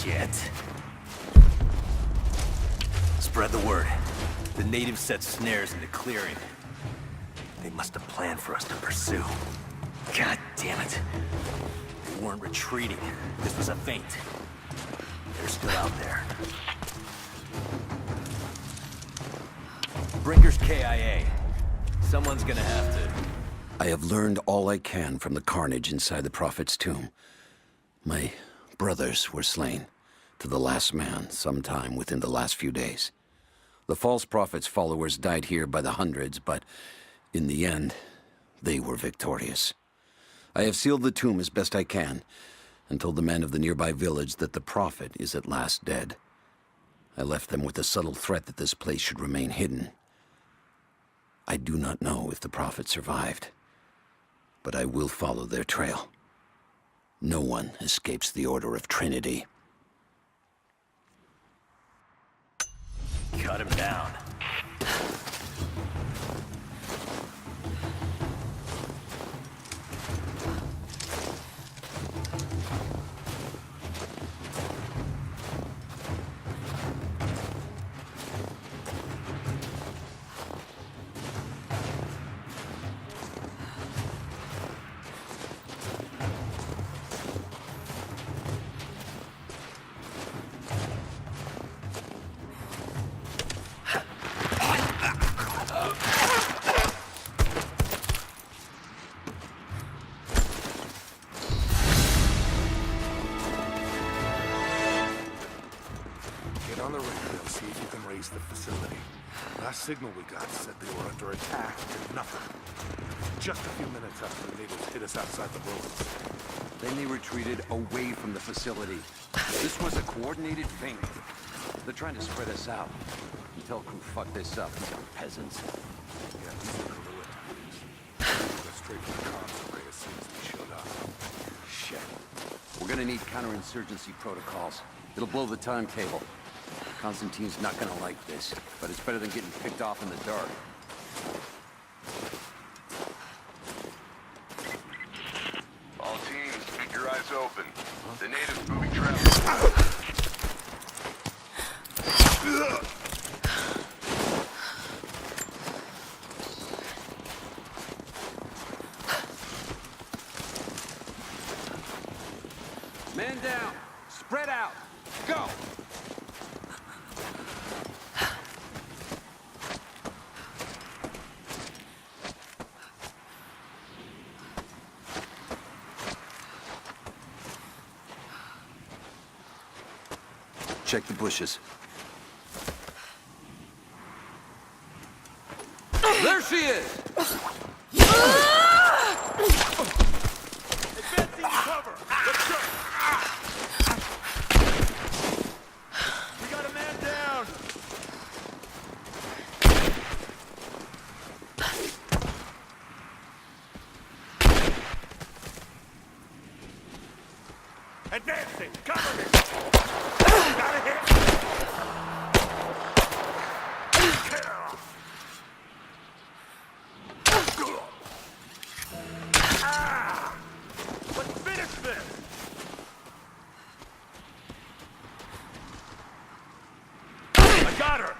Shit. Spread the word. The natives set snares in the clearing. They must have planned for us to pursue. God damn it. They weren't retreating. This was a feint. They're still out there. Brinker's KIA. Someone's gonna have to... I have learned all I can from the carnage inside the Prophet's tomb. My brothers were slain, to the last man, sometime within the last few days. The false Prophet's followers died here by the hundreds, but in the end, they were victorious. I have sealed the tomb as best I can, and told the men of the nearby village that the Prophet is at last dead. I left them with the subtle threat that this place should remain hidden. I do not know if the Prophet survived, but I will follow their trail. No one escapes the Order of Trinity. Cut him down. On the radio, see if you can raise the facility. Last signal we got said they were under attack and nothing. Just a few minutes after the natives hit us outside the ruins. Then they retreated away from the facility. This was a coordinated feint. They're trying to spread us out. Intel crew fucked this up. These are peasants. Yeah, these are guerrilla tactics. We got straight from the comms array as soon as we showed up. Shit. We're gonna need counterinsurgency protocols. It'll blow the timetable. Constantine's not gonna like this, but it's better than getting picked off in the dark. All teams, keep your eyes open. The natives moving traffic. Man down! Spread out! Go! Check the bushes. There she is! Advancing to cover! Let's go! We got a man down! Advancing! Cover me! Got a hit! Let's finish this! I got her!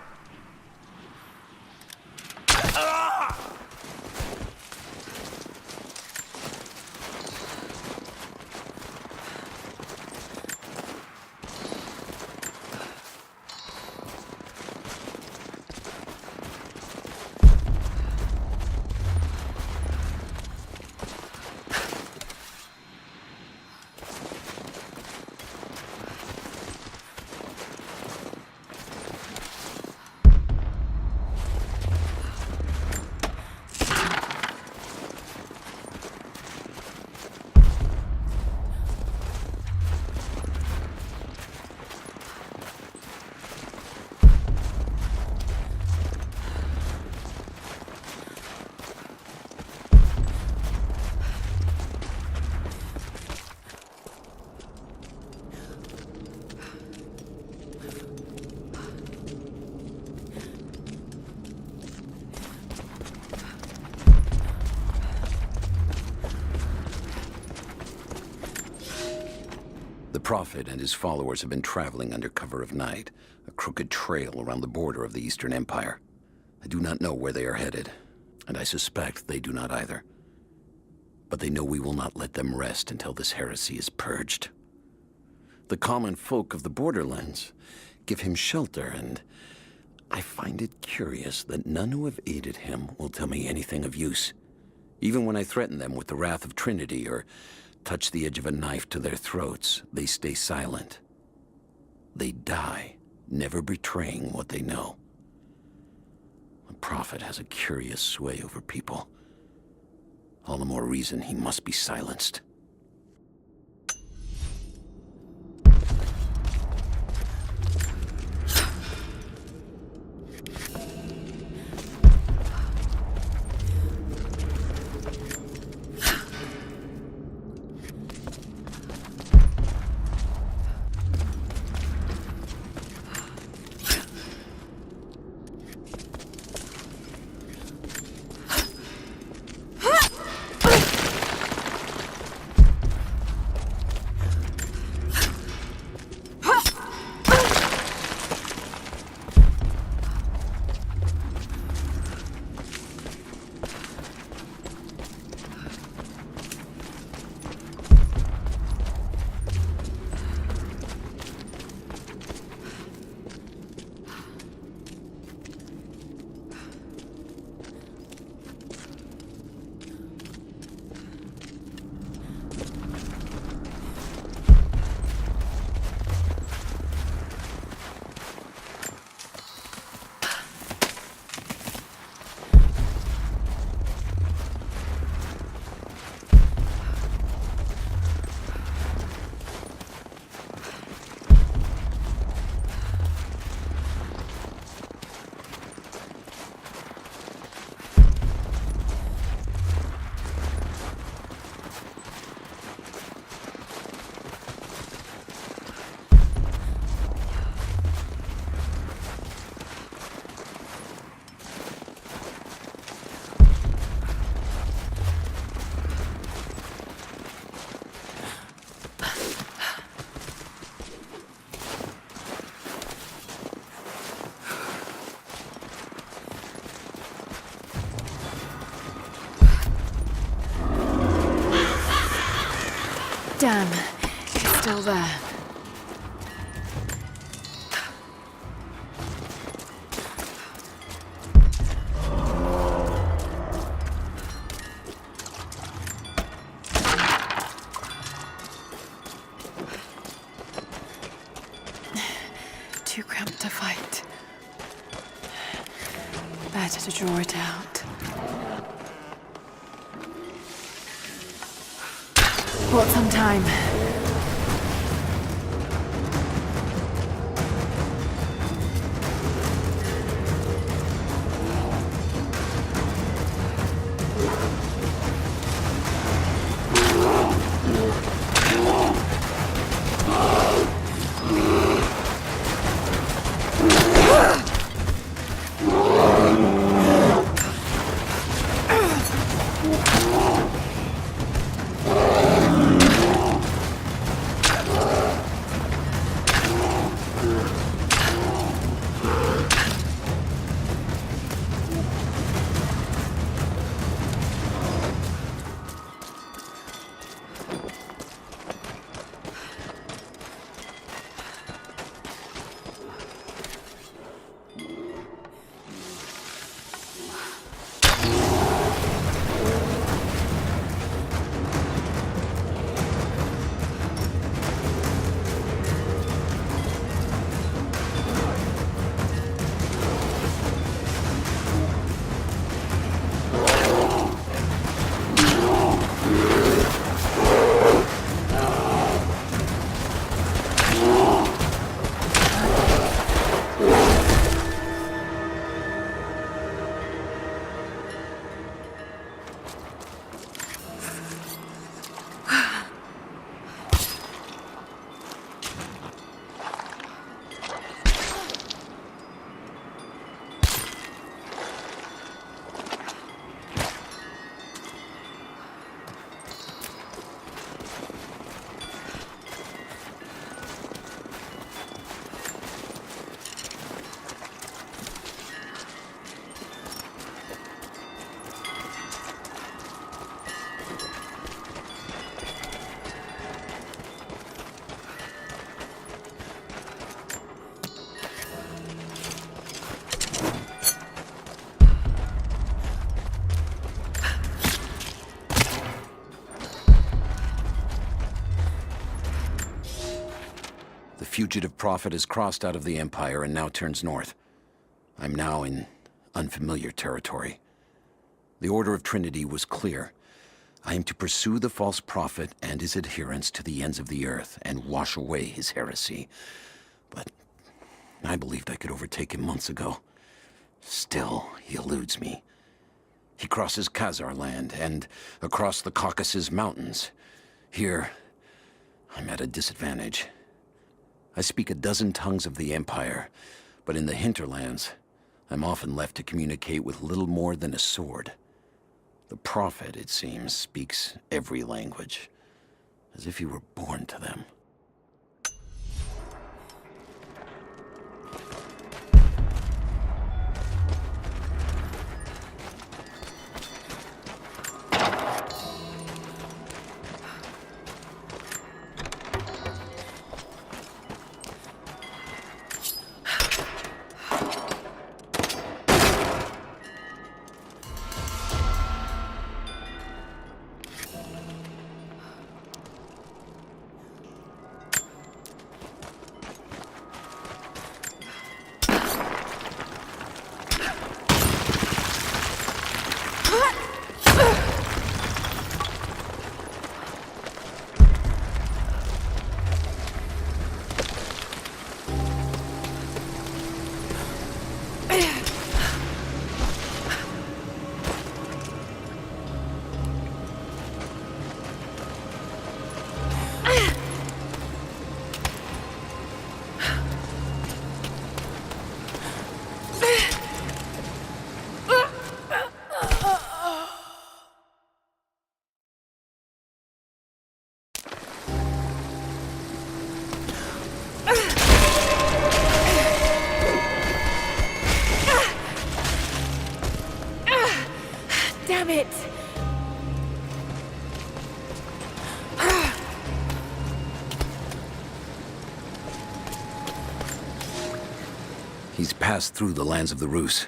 The Prophet and his followers have been traveling under cover of night, a crooked trail around the border of the Eastern Empire. I do not know where they are headed, and I suspect they do not either. But they know we will not let them rest until this heresy is purged. The common folk of the borderlands give him shelter, and I find it curious that none who have aided him will tell me anything of use. Even when I threaten them with the wrath of Trinity or touch the edge of a knife to their throats, they stay silent. They die, never betraying what they know. The Prophet has a curious sway over people. All the more reason he must be silenced. Damn, it's still there. Too cramped to fight. Better to draw it out. Bought some time. The fugitive prophet has crossed out of the Empire and now turns north. I'm now in unfamiliar territory. The order of Trinity was clear. I am to pursue the false prophet and his adherents to the ends of the earth and wash away his heresy. But I believed I could overtake him months ago. Still, he eludes me. He crosses Khazar land and across the Caucasus Mountains. Here, I'm at a disadvantage. I speak a dozen tongues of the Empire, but in the hinterlands, I'm often left to communicate with little more than a sword. The prophet, it seems, speaks every language, as if he were born to them. Damn it! He's passed through the lands of the Rus.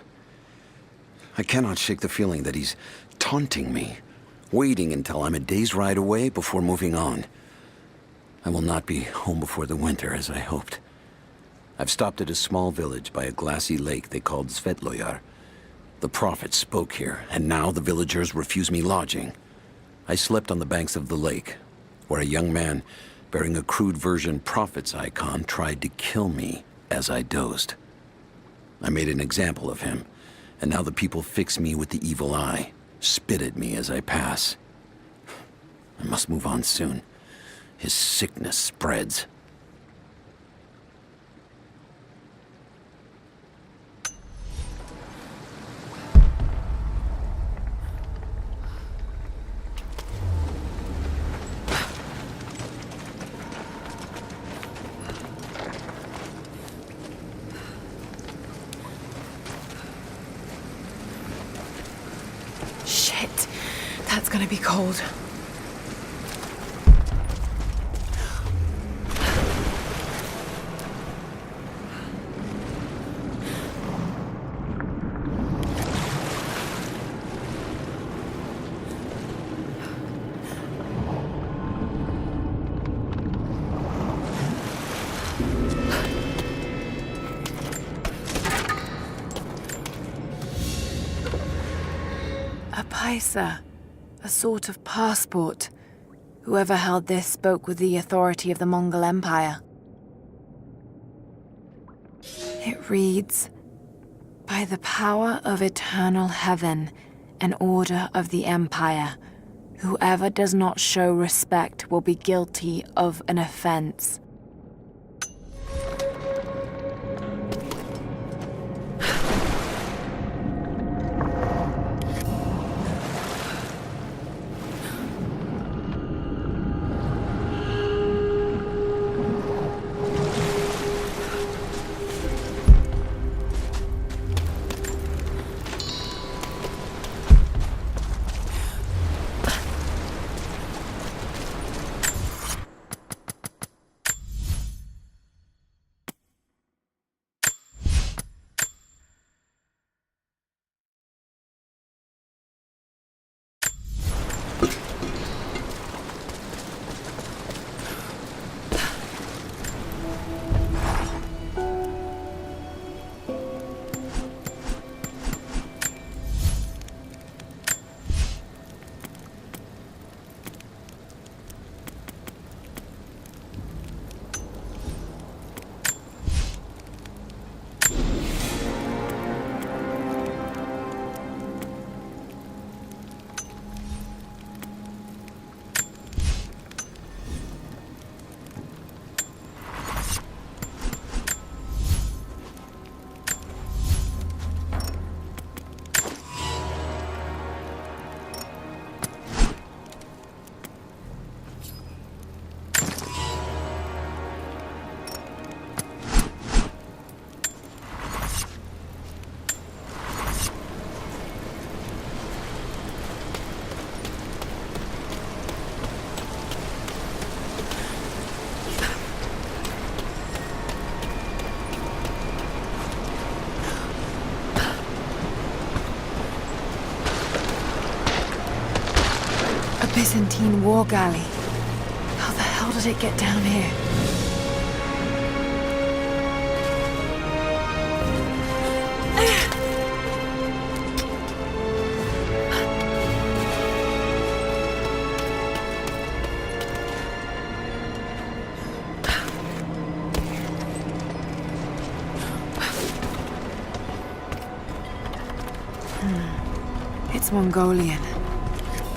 I cannot shake the feeling that he's taunting me, waiting until I'm a day's ride away before moving on. I will not be home before the winter, as I hoped. I've stopped at a small village by a glassy lake they called Svetloyar. The prophet spoke here, and now the villagers refuse me lodging. I slept on the banks of the lake, where a young man bearing a crude version prophet's icon tried to kill me as I dozed. I made an example of him, and now the people fix me with the evil eye, spit at me as I pass. I must move on soon. His sickness spreads. Shit, that's gonna be cold. A paisa, a sort of passport. Whoever held this spoke with the authority of the Mongol Empire. It reads, "By the power of eternal heaven and order of the Empire, whoever does not show respect will be guilty of an offense." Byzantine war galley. How the hell did it get down here? It's Mongolian.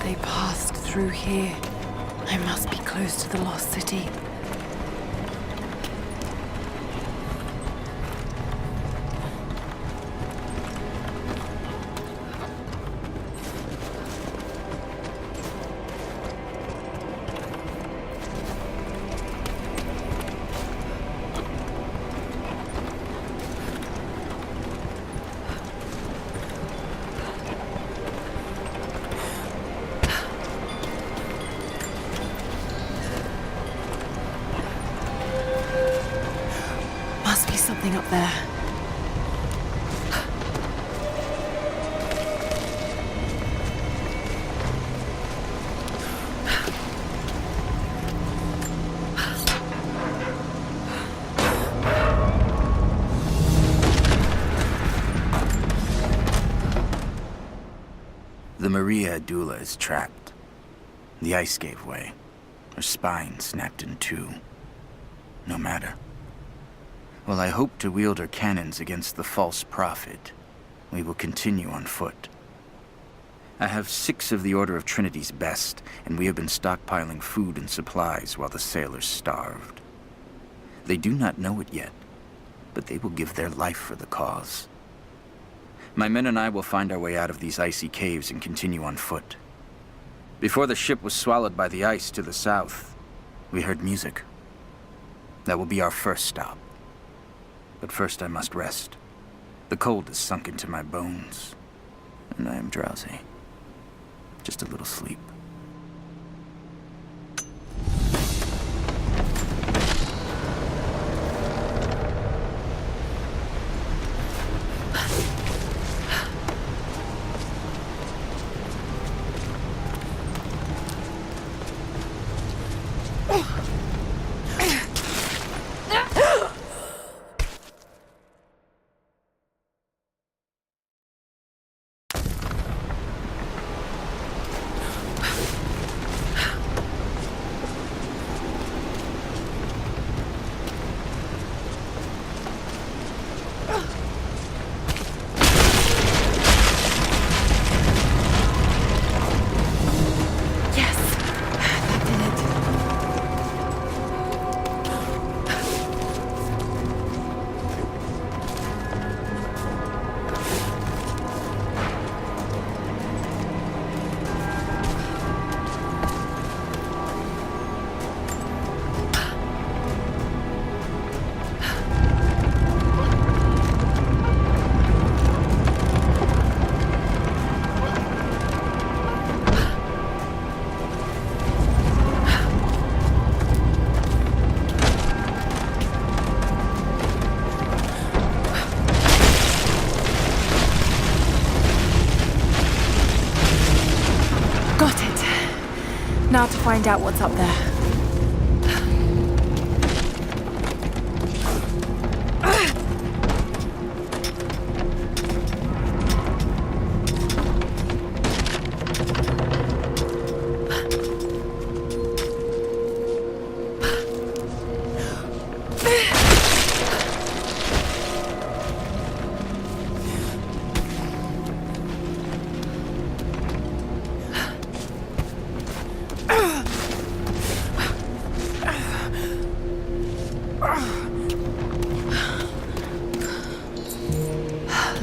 They passed through here. I must be close to the lost city. Must be something up there. The Maria Adula is trapped. The ice gave way. Her spine snapped in two. No matter. While I hope to wield her cannons against the false prophet, we will continue on foot. I have 6 of the Order of Trinity's best, and we have been stockpiling food and supplies while the sailors starved. They do not know it yet, but they will give their life for the cause. My men and I will find our way out of these icy caves and continue on foot. Before the ship was swallowed by the ice to the south, we heard music. That will be our first stop. But first I must rest. The cold has sunk into my bones, and I am drowsy. Just a little sleep. Now to find out what's up there.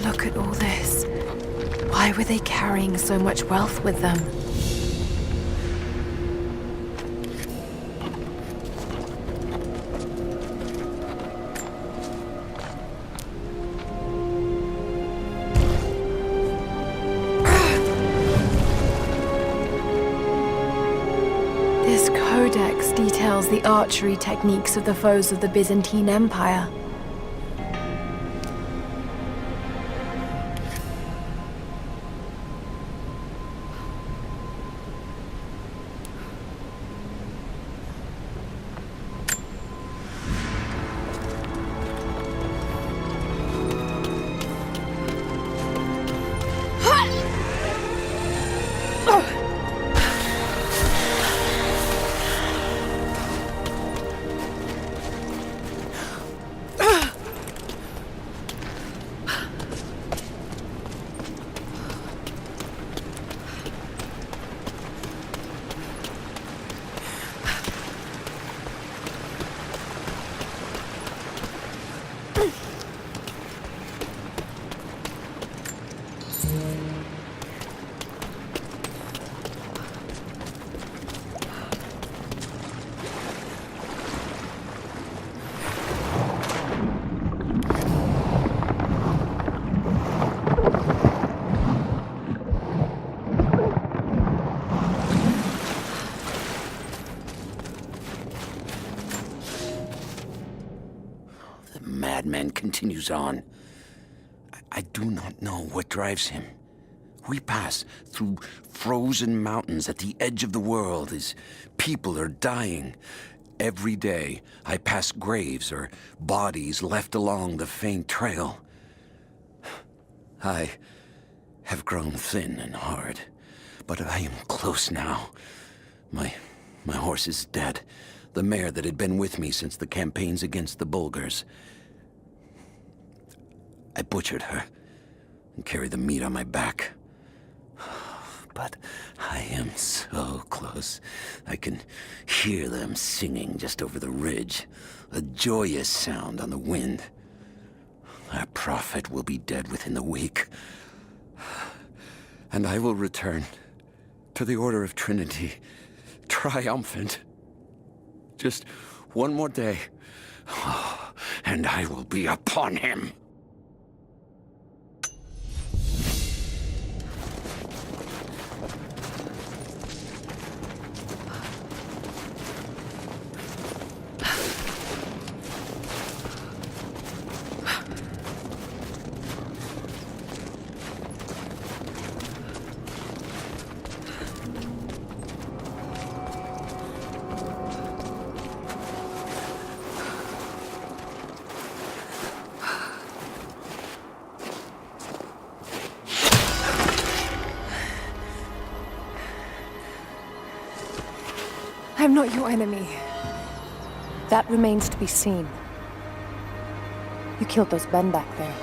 Look at all this. Why were they carrying so much wealth with them? This codex details the archery techniques of the foes of the Byzantine Empire. The madman continues on. I do not know what drives him. We pass through frozen mountains at the edge of the world as people are dying. Every day, I pass graves or bodies left along the faint trail. I have grown thin and hard, but I am close now. My horse is dead. The mare that had been with me since the campaigns against the Bulgars. I butchered her and carried the meat on my back. But I am so close. I can hear them singing just over the ridge. A joyous sound on the wind. Our prophet will be dead within the week. And I will return to the Order of Trinity, triumphant. Just one more day, and I will be upon him. I'm not your enemy. That remains to be seen. You killed those men back there.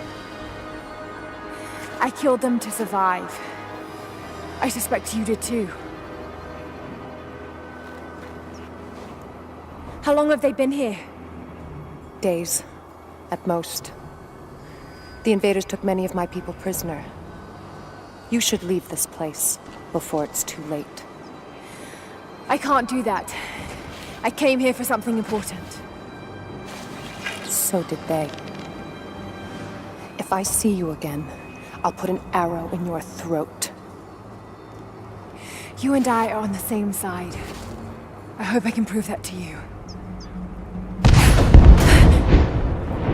I killed them to survive. I suspect you did too. How long have they been here? Days, at most. The invaders took many of my people prisoner. You should leave this place before it's too late. I can't do that. I came here for something important. So did they. If I see you again, I'll put an arrow in your throat. You and I are on the same side. I hope I can prove that to you.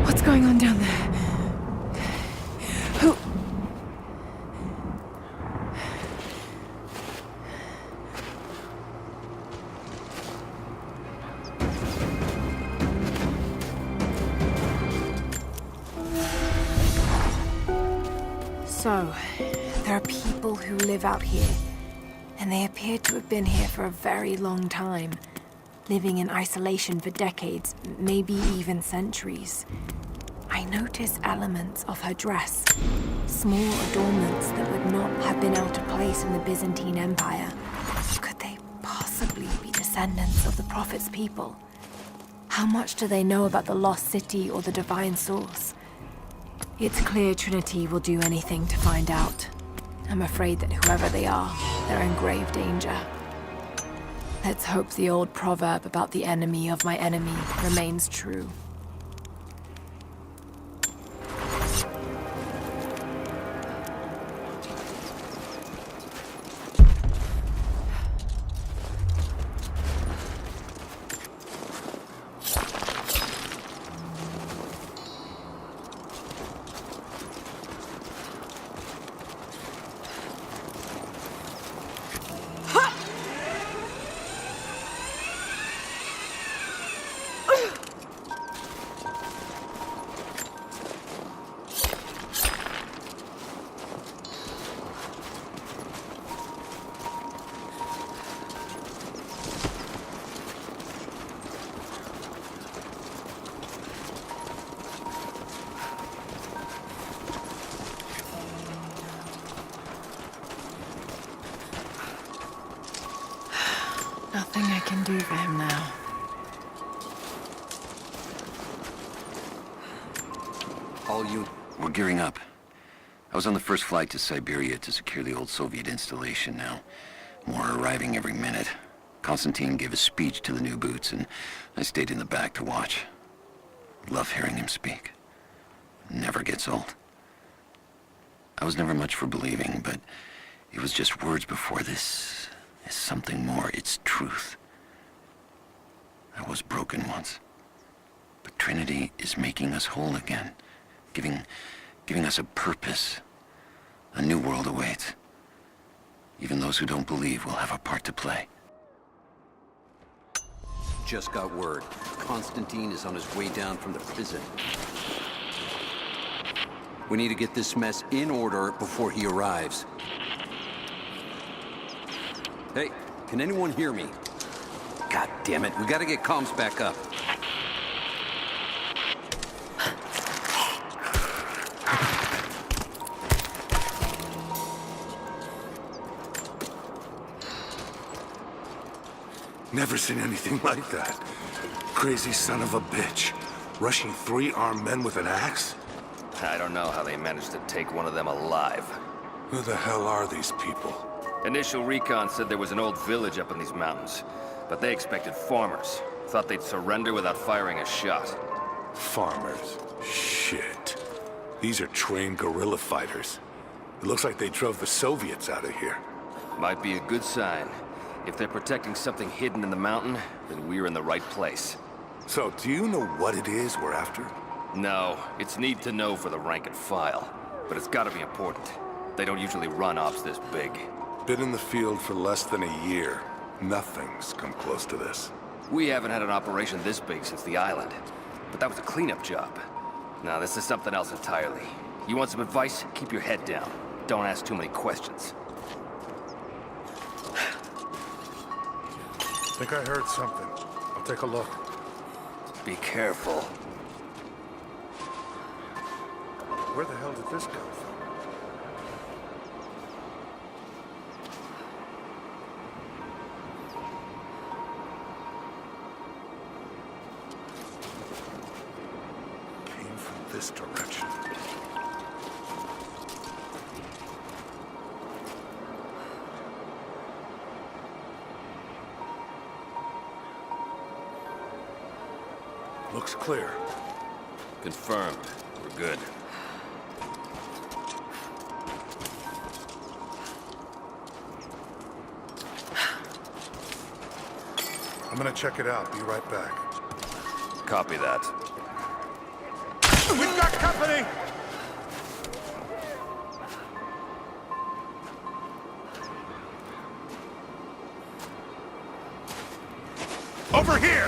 What's going on down there? Who... So, there are people who live out here, and they appear to have been here for a very long time, living in isolation for decades, maybe even centuries. I notice elements of her dress, small adornments that would not have been out of place in the Byzantine Empire. Could they possibly be descendants of the Prophet's people? How much do they know about the lost city or the divine source? It's clear Trinity will do anything to find out. I'm afraid that whoever they are, they're in grave danger. Let's hope the old proverb about the enemy of my enemy remains true. Nothing I can do for him now. All you... We're gearing up. I was on the first flight to Siberia to secure the old Soviet installation now. More are arriving every minute. Constantine gave a speech to the new boots, and I stayed in the back to watch. Love hearing him speak. Never gets old. I was never much for believing, but it was just words before this. Is something more. It's truth. I was broken once, but Trinity is making us whole again, giving us a purpose. A new world awaits. Even those who don't believe will have a part to play. Just got word. Constantine is on his way down from the prison. We need to get this mess in order before he arrives. Hey, can anyone hear me? God damn it, we gotta get comms back up. Never seen anything like that. Crazy son of a bitch. Rushing 3 armed men with an axe? I don't know how they managed to take one of them alive. Who the hell are these people? Initial recon said there was an old village up in these mountains, but they expected farmers. Thought they'd surrender without firing a shot. Farmers. Shit. These are trained guerrilla fighters. It looks like they drove the Soviets out of here. Might be a good sign. If they're protecting something hidden in the mountain, then we're in the right place. So, do you know what it is we're after? No, it's need to know for the rank and file. But it's gotta be important. They don't usually run ops this big. Been in the field for less than a year. Nothing's come close to this. We haven't had an operation this big since the island. But that was a cleanup job. Now this is something else entirely. You want some advice? Keep your head down. Don't ask too many questions. Think I heard something. I'll take a look. Be careful. Where the hell did this come from? Came from this direction. Looks clear. Confirmed. We're good. I'm gonna check it out. Be right back. Copy that. We've got company! Over here!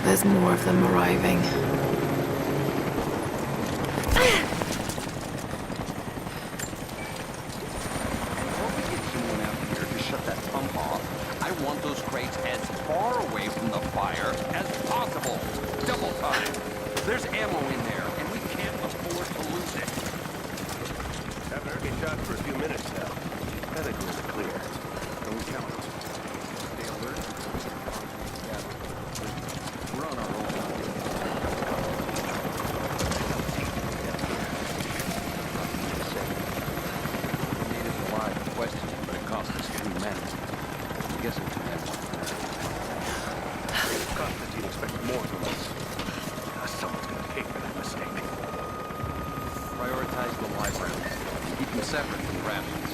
There's more of them arriving. Before we get someone out here to shut that pump off, I want those crates as far away from the fire as possible. Double time. There's ammo in there, and we can't afford to lose it. Haven't heard any shots for a few minutes now. I think we're clear. Don't count it. Stay alert. We're on our own. Natives alive in question, but it cost us 2 men. I'm guessing 2 men. Constantine expects more from us. Someone's gonna pay for that mistake. Prioritize the live rounds. Keep them separate from the rations.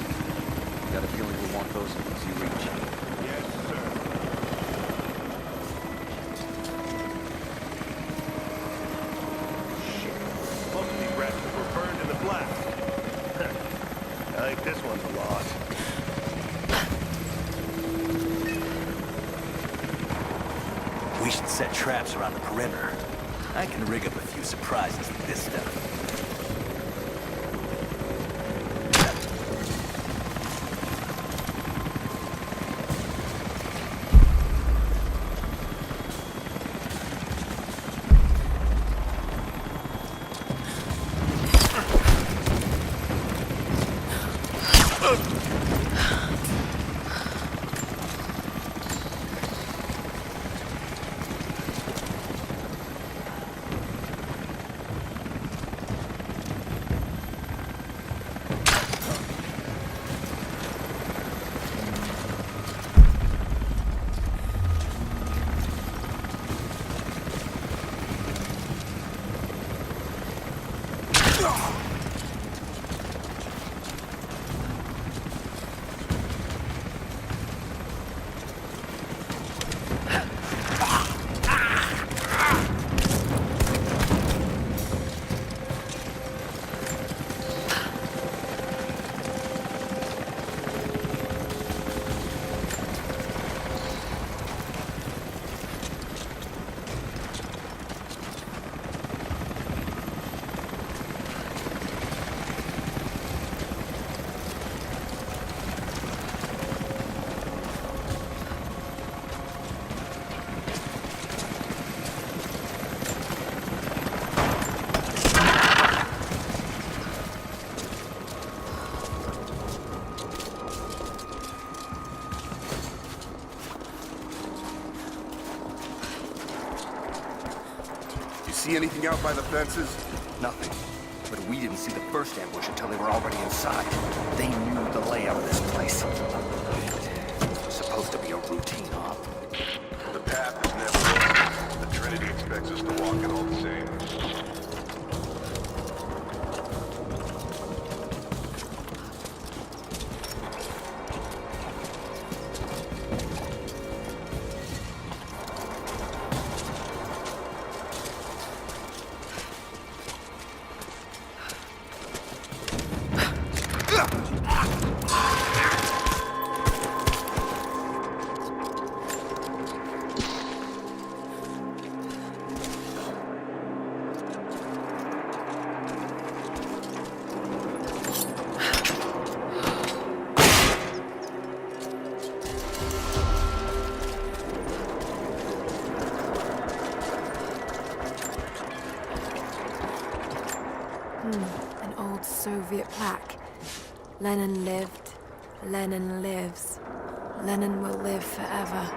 Got a feeling we want those in easy reach. Yes, sir. Most of these rations were burned in the blast. I think this one's a loss. We should set traps around the perimeter. I can rig up a few surprises with this stuff. See anything out by the fences? Nothing. But we didn't see the first ambush until they were already inside. They knew the layout of this place. It was supposed to be a routine op. The path is never open. The Trinity expects us to walk it all the same. An old Soviet plaque. Lenin lived. Lenin lives. Lenin will live forever.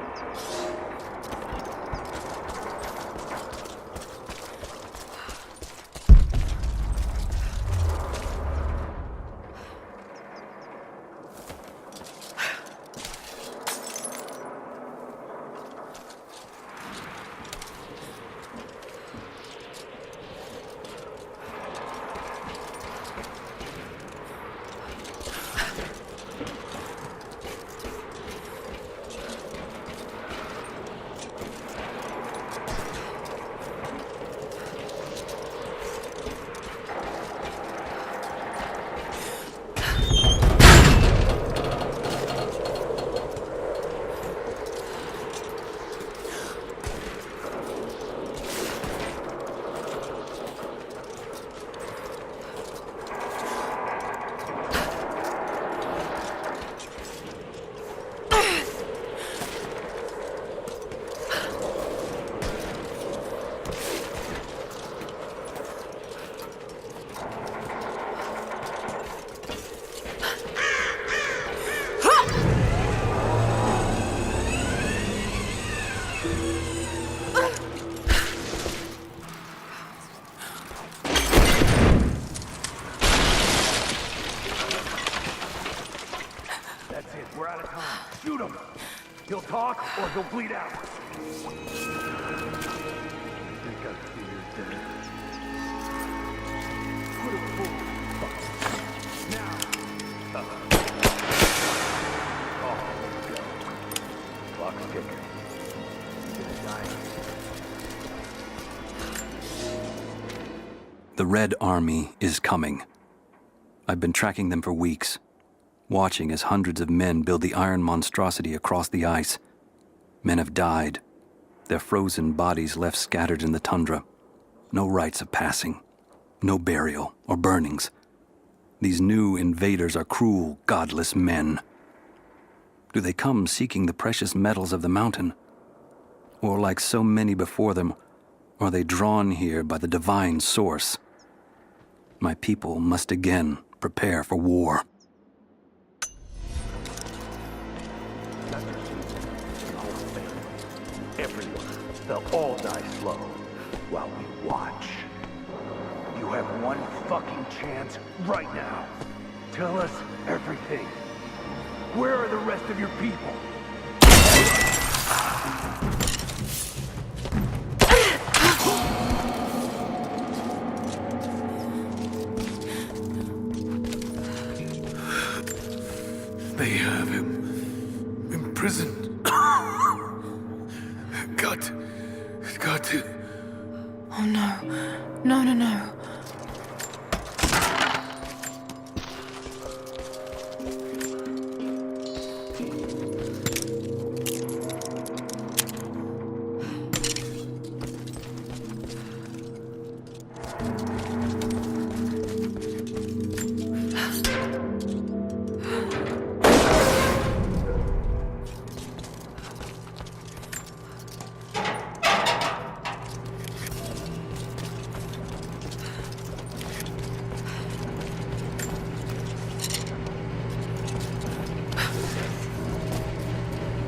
He'll talk or he'll bleed out. Clock's ticking. The Red Army is coming. I've been tracking them for weeks, watching as hundreds of men build the iron monstrosity across the ice. Men have died, their frozen bodies left scattered in the tundra. No rites of passing, no burial or burnings. These new invaders are cruel, godless men. Do they come seeking the precious metals of the mountain? Or like so many before them, are they drawn here by the divine source? My people must again prepare for war. they'll all die slow while we watch. You have one fucking chance right now. Tell us everything. Where are the rest of your people? They have him imprisoned. Got to. Oh no. No, no, no.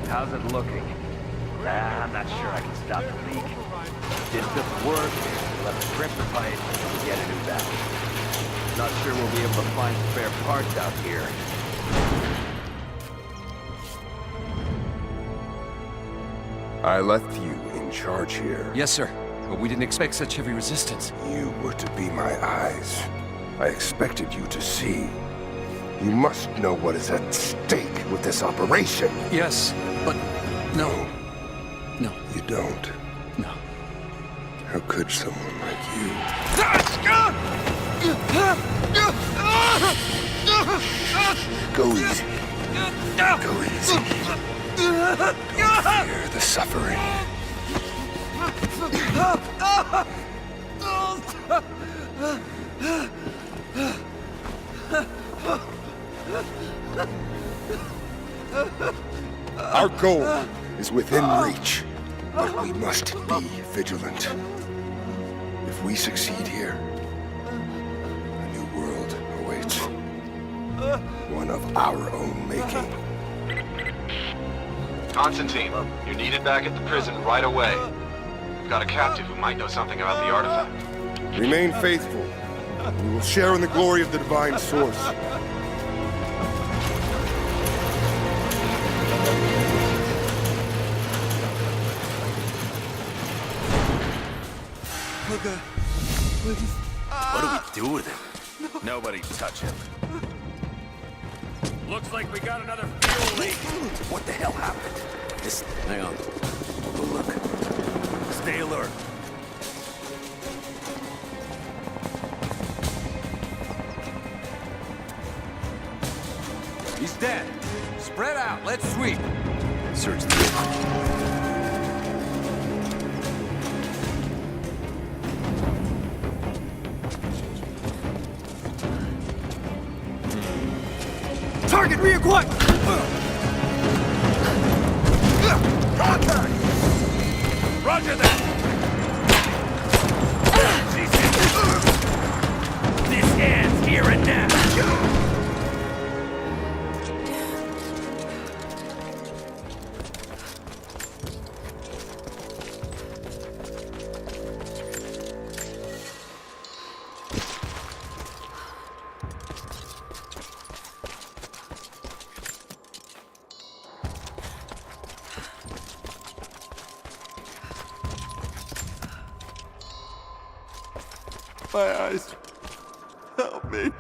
How's it looking? I'm not sure I can stop the leak. Distance work, we'll have to rip the pipe and get a new valve. Not sure we'll be able to find spare parts out here. I left you in charge here. Yes, sir. But we didn't expect such heavy resistance. You were to be my eyes. I expected you to see. You must know what is at stake with this operation. Yes, but no. No. You don't. No. How could someone like you? Go easy. Go easy. Don't fear the suffering. Our goal is within reach, but we must be vigilant. If we succeed here, a new world awaits. One of our own making. Constantine, you're needed back at the prison right away. We've got a captive who might know something about the artifact. Remain faithful. We will share in the glory of the divine source. Okay, please. What do we do with him? Nobody touch him. Looks like we got another fuel leak. What the hell happened? Hang on. Go look. Stay alert. He's dead. Spread out. Let's sweep. Search the area. Target reacquired! Contact! Roger that! This ends here and now. My eyes. Help me.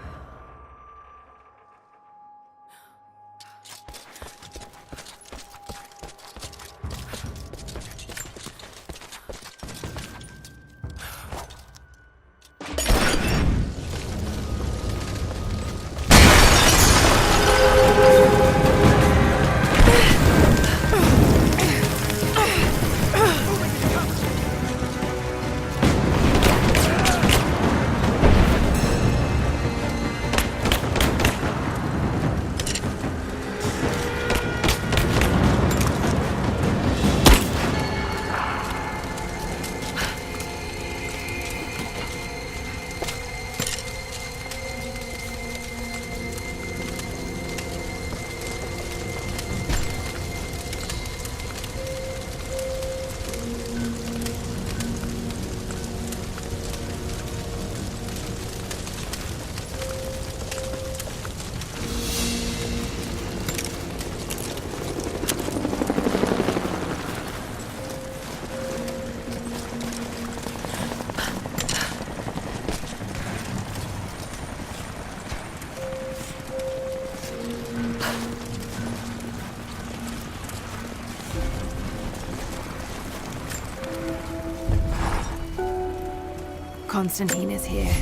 Constantine is here.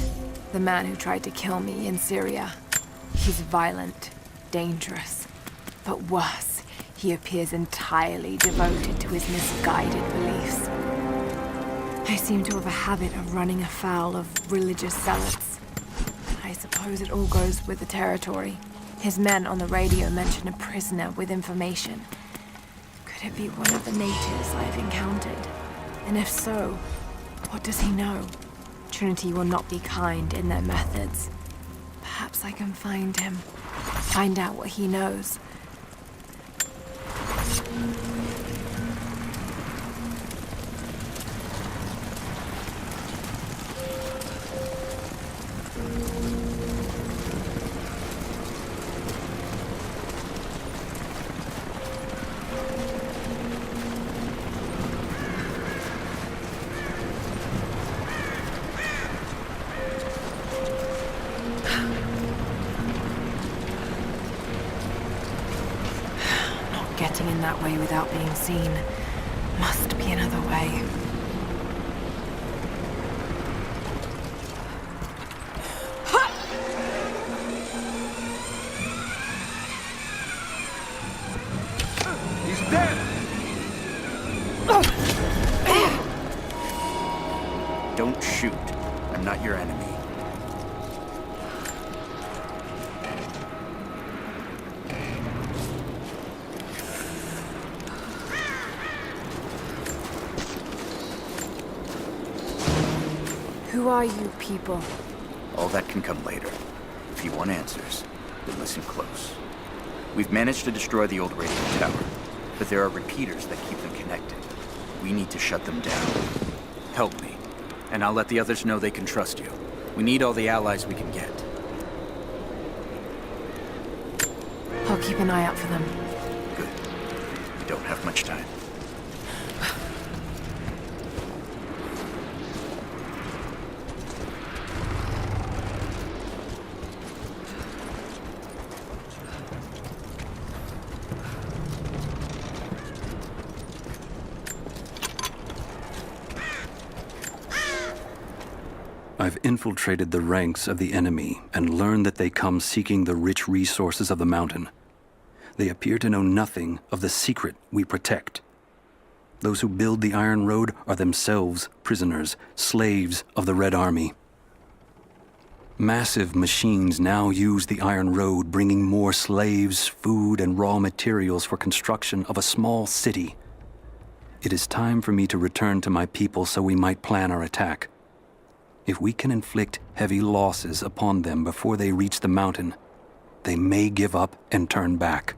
The man who tried to kill me in Syria. He's violent, dangerous, but worse, he appears entirely devoted to his misguided beliefs. I seem to have a habit of running afoul of religious zealots. I suppose it all goes with the territory. His men on the radio mention a prisoner with information. Could it be one of the natives I've encountered? And if so, what does he know? Trinity will not be kind in their methods. Perhaps I can find him. Find out what he knows. Getting in that way without being seen. Must be another way. He's dead! Don't shoot. I'm not your enemy. Who are you people? All that can come later. If you want answers, then listen close. We've managed to destroy the old radio tower, but there are repeaters that keep them connected. We need to shut them down. Help me, and I'll let the others know they can trust you. We need all the allies we can get. I'll keep an eye out for them. Good. We don't have much time. I've infiltrated the ranks of the enemy and learned that they come seeking the rich resources of the mountain. They appear to know nothing of the secret we protect. Those who build the Iron Road are themselves prisoners, slaves of the Red Army. Massive machines now use the Iron Road, bringing more slaves, food, and raw materials for construction of a small city. It is time for me to return to my people so we might plan our attack. If we can inflict heavy losses upon them before they reach the mountain, they may give up and turn back.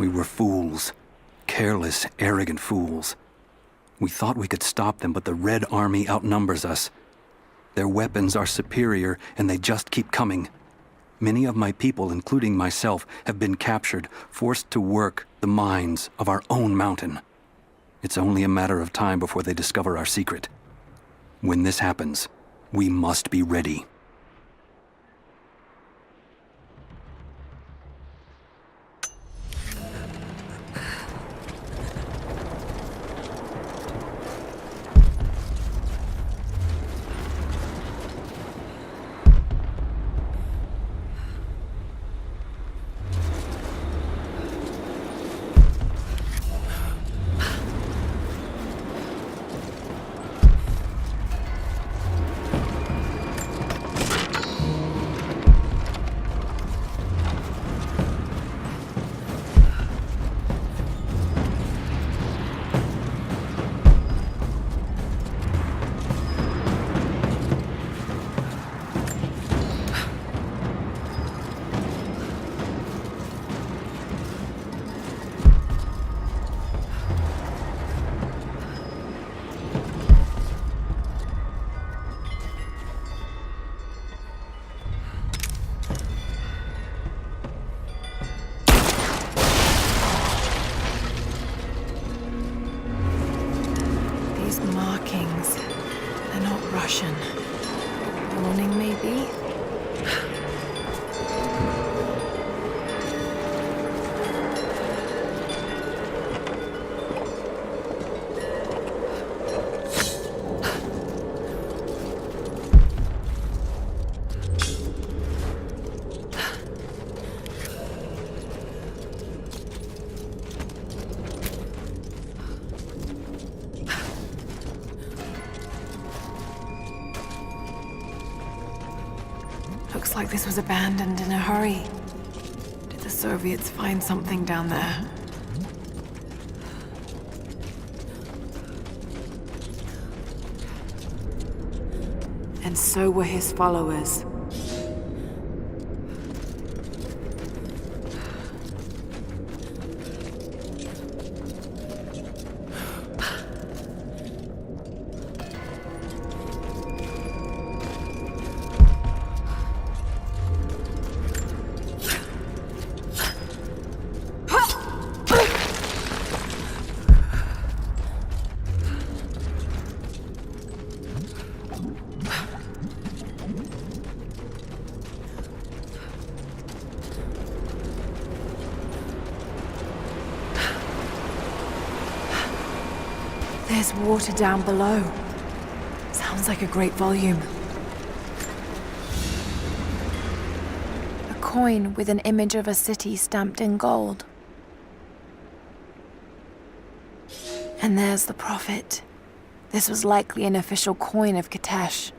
We were fools. Careless, arrogant fools. We thought we could stop them, but the Red Army outnumbers us. Their weapons are superior, and they just keep coming. Many of my people, including myself, have been captured, forced to work the mines of our own mountain. It's only a matter of time before they discover our secret. When this happens, we must be ready. Markings. They're not Russian. Warning, maybe? Looks like this was abandoned in a hurry. Did the Soviets find something down there? And so were his followers. There's water down below. Sounds like a great volume. A coin with an image of a city stamped in gold. And there's the prophet. This was likely an official coin of Katesh.